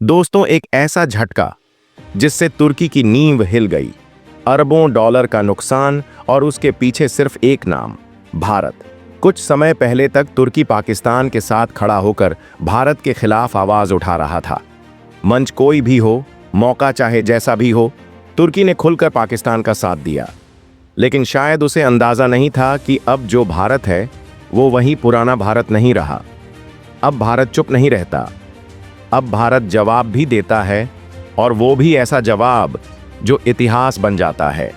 दोस्तों, एक ऐसा झटका जिससे तुर्की की नींव हिल गई। अरबों डॉलर का नुकसान और उसके पीछे सिर्फ एक नाम, भारत। कुछ समय पहले तक तुर्की पाकिस्तान के साथ खड़ा होकर भारत के खिलाफ आवाज उठा रहा था। मंच कोई भी हो, मौका चाहे जैसा भी हो, तुर्की ने खुलकर पाकिस्तान का साथ दिया। लेकिन शायद उसे अंदाजा नहीं था कि अब जो भारत है वो वही पुराना भारत नहीं रहा। अब भारत चुप नहीं रहता, अब भारत जवाब भी देता है, और वो भी ऐसा जवाब जो इतिहास बन जाता है।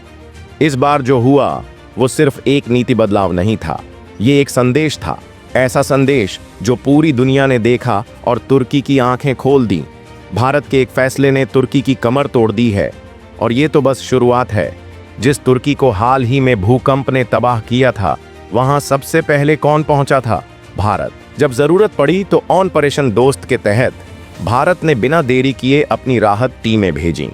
इस बार जो हुआ वो सिर्फ एक नीति बदलाव नहीं था, ये एक संदेश था। ऐसा संदेश जो पूरी दुनिया ने देखा और तुर्की की आंखें खोल दी। भारत के एक फैसले ने तुर्की की कमर तोड़ दी है, और ये तो बस शुरुआत है। जिस तुर्की को हाल ही में भूकंप ने तबाह किया था, वहां सबसे पहले कौन पहुंचा था? भारत। जब जरूरत पड़ी तो ऑपरेशन दोस्त के तहत भारत ने बिना देरी किए अपनी राहत टीमें भेजीं।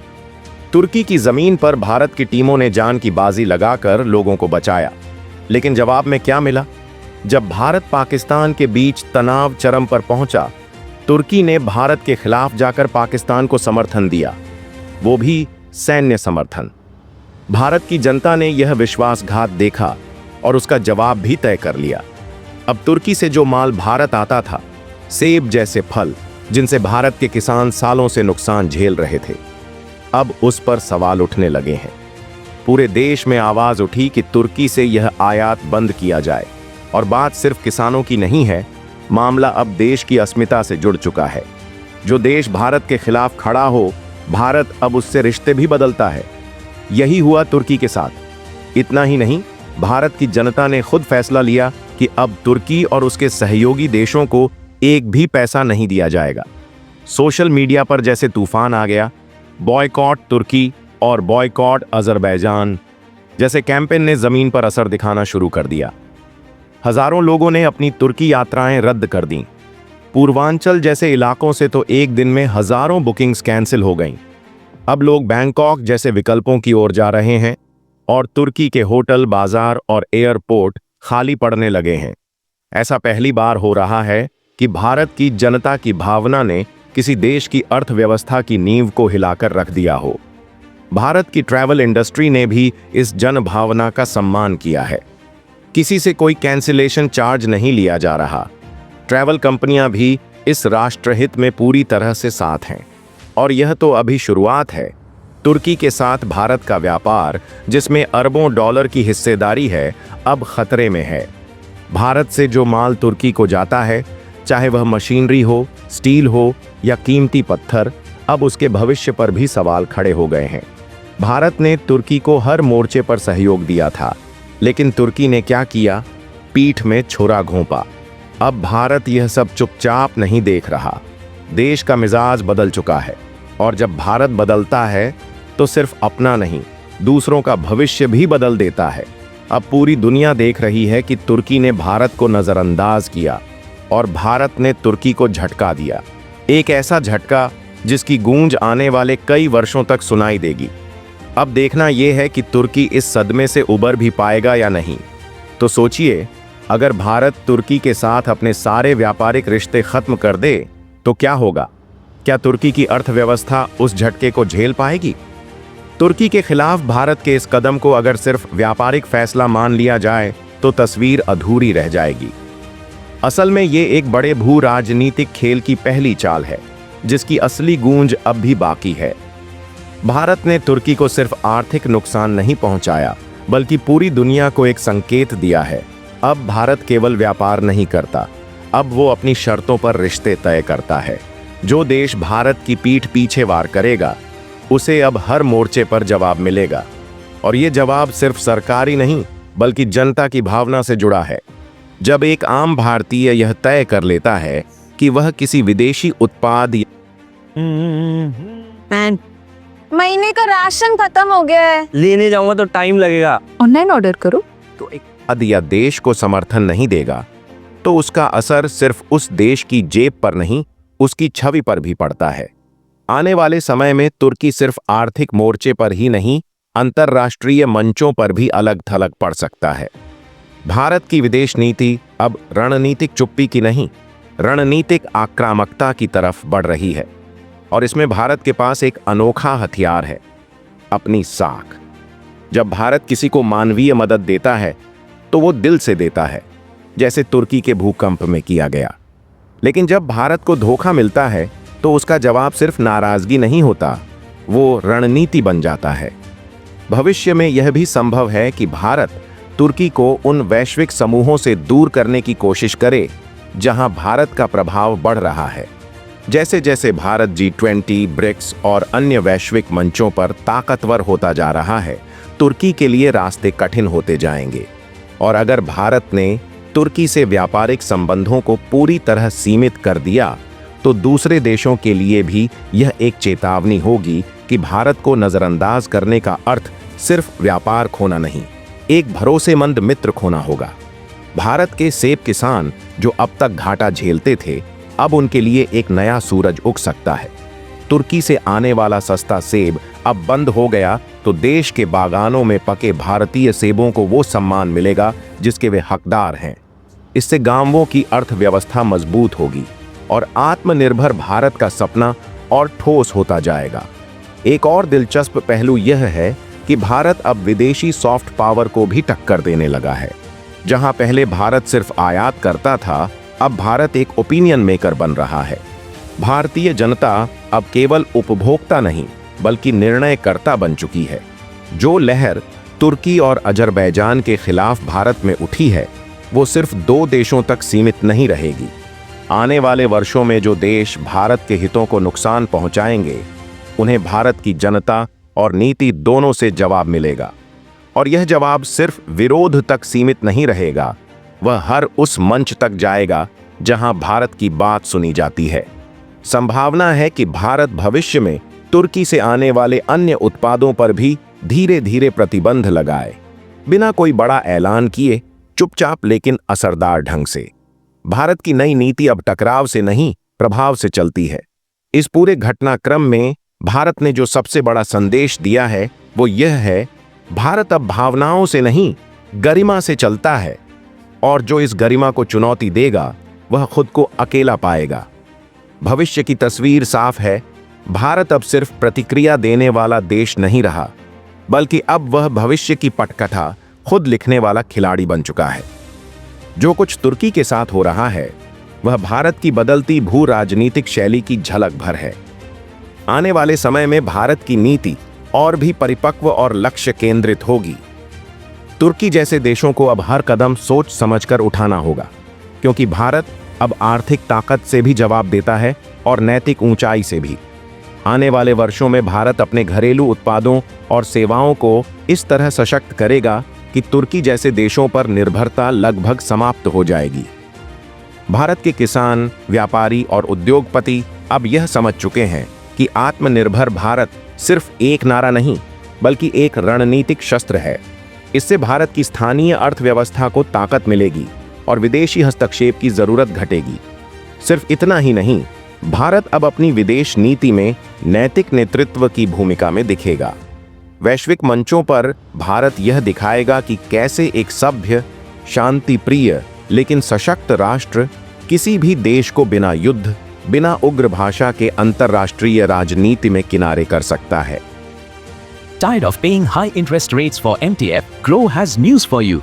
तुर्की की जमीन पर भारत की टीमों ने जान की बाजी लगाकर लोगों को बचाया। लेकिन जवाब में क्या मिला? जब भारत पाकिस्तान के बीच तनाव चरम पर पहुंचा, तुर्की ने भारत के खिलाफ जाकर पाकिस्तान को समर्थन दिया, वो भी सैन्य समर्थन। भारत की जनता ने यह विश्वासघात देखा और उसका जवाब भी तय कर लिया। अब तुर्की से जो माल भारत आता था, सेब जैसे फल जिनसे भारत के किसान सालों से नुकसान झेल रहे थे, अब उस पर सवाल उठने लगे हैं। पूरे देश में आवाज उठी कि तुर्की से यह आयात बंद किया जाए। और बात सिर्फ किसानों की नहीं है, मामला अब देश की अस्मिता से जुड़ चुका है। जो देश भारत के खिलाफ खड़ा हो, भारत अब उससे रिश्ते भी बदलता है। यही हुआ तुर्की के साथ। इतना ही नहीं, भारत की जनता ने खुद फैसला लिया कि अब तुर्की और उसके सहयोगी देशों को एक भी पैसा नहीं दिया जाएगा। सोशल मीडिया पर जैसे तूफान आ गया। बॉयकॉट तुर्की और बॉयकॉट अजरबैजान जैसे कैंपेन ने जमीन पर असर दिखाना शुरू कर दिया। हजारों लोगों ने अपनी तुर्की यात्राएं रद्द कर दी। पूर्वांचल जैसे इलाकों से तो एक दिन में हजारों बुकिंग्स कैंसिल हो गईं। अब लोग बैंकॉक जैसे विकल्पों की ओर जा रहे हैं, और तुर्की के होटल, बाजार और एयरपोर्ट खाली पड़ने लगे हैं। ऐसा पहली बार हो रहा है कि भारत की जनता की भावना ने किसी देश की अर्थव्यवस्था की नींव को हिलाकर रख दिया हो। भारत की ट्रैवल इंडस्ट्री ने भी इस जन भावना का सम्मान किया है। किसी से कोई कैंसिलेशन चार्ज नहीं लिया जा रहा। ट्रैवल कंपनियां भी इस राष्ट्रहित में पूरी तरह से साथ हैं। और यह तो अभी शुरुआत है। तुर्की के साथ भारत का व्यापार, जिसमें अरबों डॉलर की हिस्सेदारी है, अब खतरे में है। भारत से जो माल तुर्की को जाता है, चाहे वह मशीनरी हो, स्टील हो या कीमती पत्थर, अब उसके भविष्य पर भी सवाल खड़े हो गए हैं। भारत ने तुर्की को हर मोर्चे पर सहयोग दिया था, लेकिन तुर्की ने क्या किया? पीठ में छुरा घोंपा। अब भारत यह सब चुपचाप नहीं देख रहा। देश का मिजाज बदल चुका है, और जब भारत बदलता है तो सिर्फ अपना नहीं, दूसरों का भविष्य भी बदल देता है। अब पूरी दुनिया देख रही है कि तुर्की ने भारत को नजरअंदाज किया और भारत ने तुर्की को झटका दिया। एक ऐसा झटका जिसकी गूंज आने वाले कई वर्षों तक सुनाई देगी। अब देखना यह है कि तुर्की इस सदमे से उबर भी पाएगा या नहीं। तो सोचिए, अगर भारत तुर्की के साथ अपने सारे व्यापारिक रिश्ते खत्म कर दे तो क्या होगा? क्या तुर्की की अर्थव्यवस्था उस झटके को झेल पाएगी? तुर्की के खिलाफ भारत के इस कदम को अगर सिर्फ व्यापारिक फैसला मान लिया जाए तो तस्वीर अधूरी रह जाएगी। असल में ये एक बड़े भू राजनीतिक खेल की पहली चाल है, जिसकी असली गूंज अब भी बाकी है। भारत ने तुर्की को सिर्फ आर्थिक नुकसान नहीं पहुंचाया, बल्कि पूरी दुनिया को एक संकेत दिया है। अब भारत केवल व्यापार नहीं करता, अब वो अपनी शर्तों पर रिश्ते तय करता है। जो देश भारत की पीठ पीछे वार करेगा, उसे अब हर मोर्चे पर जवाब मिलेगा। और ये जवाब सिर्फ सरकारी नहीं, बल्कि जनता की भावना से जुड़ा है। जब एक आम भारतीय यह तय कर लेता है कि वह किसी विदेशी उत्पाद महीने का राशन खत्म हो गया है, लेने जाऊंगा तो टाइम लगेगा, ऑनलाइन ऑर्डर करो, तो एक उत्पाद या देश को समर्थन नहीं देगा, तो उसका असर सिर्फ उस देश की जेब पर नहीं, उसकी छवि पर भी पड़ता है। आने वाले समय में तुर्की सिर्फ आर्थिक मोर्चे पर ही नहीं, अंतर्राष्ट्रीय मंचों पर भी अलग थलग पड़ सकता है। भारत की विदेश नीति अब रणनीतिक चुप्पी की नहीं, रणनीतिक आक्रामकता की तरफ बढ़ रही है। और इसमें भारत के पास एक अनोखा हथियार है, अपनी साख। जब भारत किसी को मानवीय मदद देता है तो वो दिल से देता है, जैसे तुर्की के भूकंप में किया गया। लेकिन जब भारत को धोखा मिलता है तो उसका जवाब सिर्फ नाराजगी नहीं होता, वो रणनीति बन जाता है। भविष्य में यह भी संभव है कि भारत तुर्की को उन वैश्विक समूहों से दूर करने की कोशिश करे जहां भारत का प्रभाव बढ़ रहा है। जैसे जैसे भारत G20, ब्रिक्स और अन्य वैश्विक मंचों पर ताकतवर होता जा रहा है, तुर्की के लिए रास्ते कठिन होते जाएंगे। और अगर भारत ने तुर्की से व्यापारिक संबंधों को पूरी तरह सीमित कर दिया तो दूसरे देशों के लिए भी यह एक चेतावनी होगी कि भारत को नजरअंदाज करने का अर्थ सिर्फ व्यापार खोना नहीं, एक भरोसेमंद मित्र खोना होगा। भारत के सेब किसान जो अब तक घाटा झेलते थे, अब उनके लिए एक नया सूरज उग सकता है। तुर्की से आने वाला सस्ता सेब अब बंद हो गया तो देश के बागानों में पके भारतीय सेबों को वो सम्मान मिलेगा जिसके वे हकदार हैं। इससे गांवों की अर्थव्यवस्था मजबूत होगी और आत्मनिर्भर भारत का सपना और ठोस होता जाएगा। एक और दिलचस्प पहलू यह है कि भारत अब विदेशी सॉफ्ट पावर को भी टक्कर देने लगा है। जहां पहले भारत सिर्फ आयात करता था, अब भारत एक ओपिनियन मेकर बन रहा है। भारतीय जनता अब केवल उपभोक्ता नहीं बल्कि निर्णयकर्ता बन चुकी है। जो लहर तुर्की और अजरबैजान के खिलाफ भारत में उठी है, वो सिर्फ 2 देशों तक सीमित नहीं रहेगी। आने वाले वर्षों में जो देश भारत के हितों को नुकसान पहुंचाएंगे, उन्हें भारत की जनता और नीति दोनों से जवाब मिलेगा। और यह जवाब सिर्फ विरोध तक सीमित नहीं रहेगा, वह हर उस मंच तक जाएगा जहां भारत की बात सुनी जाती है। संभावना है कि भारत भविष्य में तुर्की से आने वाले अन्य उत्पादों पर भी धीरे धीरे प्रतिबंध लगाए, बिना कोई बड़ा ऐलान किए, चुपचाप लेकिन असरदार ढंग से। भारत की नई नीति अब टकराव से नहीं, प्रभाव से चलती है। इस पूरे घटनाक्रम में भारत ने जो सबसे बड़ा संदेश दिया है वो यह है, भारत अब भावनाओं से नहीं, गरिमा से चलता है। और जो इस गरिमा को चुनौती देगा वह खुद को अकेला पाएगा। भविष्य की तस्वीर साफ है, भारत अब सिर्फ प्रतिक्रिया देने वाला देश नहीं रहा, बल्कि अब वह भविष्य की पटकथा खुद लिखने वाला खिलाड़ी बन चुका है। जो कुछ तुर्की के साथ हो रहा है वह भारत की बदलती भू राजनीतिक शैली की झलक भर है। आने वाले समय में भारत की नीति और भी परिपक्व और लक्ष्य केंद्रित होगी। तुर्की जैसे देशों को अब हर कदम सोच समझकर उठाना होगा, क्योंकि भारत अब आर्थिक ताकत से भी जवाब देता है और नैतिक ऊंचाई से भी। आने वाले वर्षों में भारत अपने घरेलू उत्पादों और सेवाओं को इस तरह सशक्त करेगा कि तुर्की जैसे देशों पर निर्भरता लगभग समाप्त हो जाएगी। भारत के किसान, व्यापारी और उद्योगपति अब यह समझ चुके हैं कि आत्मनिर्भर भारत सिर्फ एक नारा नहीं बल्कि एक रणनीतिक शस्त्र है। इससे भारत की स्थानीय अर्थव्यवस्था को ताकत मिलेगी और विदेशी हस्तक्षेप की जरूरत घटेगी। सिर्फ इतना ही नहीं, भारत अब अपनी विदेश नीति में नैतिक नेतृत्व की भूमिका में दिखेगा। वैश्विक मंचों पर भारत यह दिखाएगा कि कैसे एक सभ्य, शांतिप्रिय लेकिन सशक्त राष्ट्र किसी भी देश को बिना युद्ध, बिना उग्र भाषा के अंतर्राष्ट्रीय राजनीति में किनारे कर सकता है। Tired of paying high interest rates for MTF? Grow has news for you.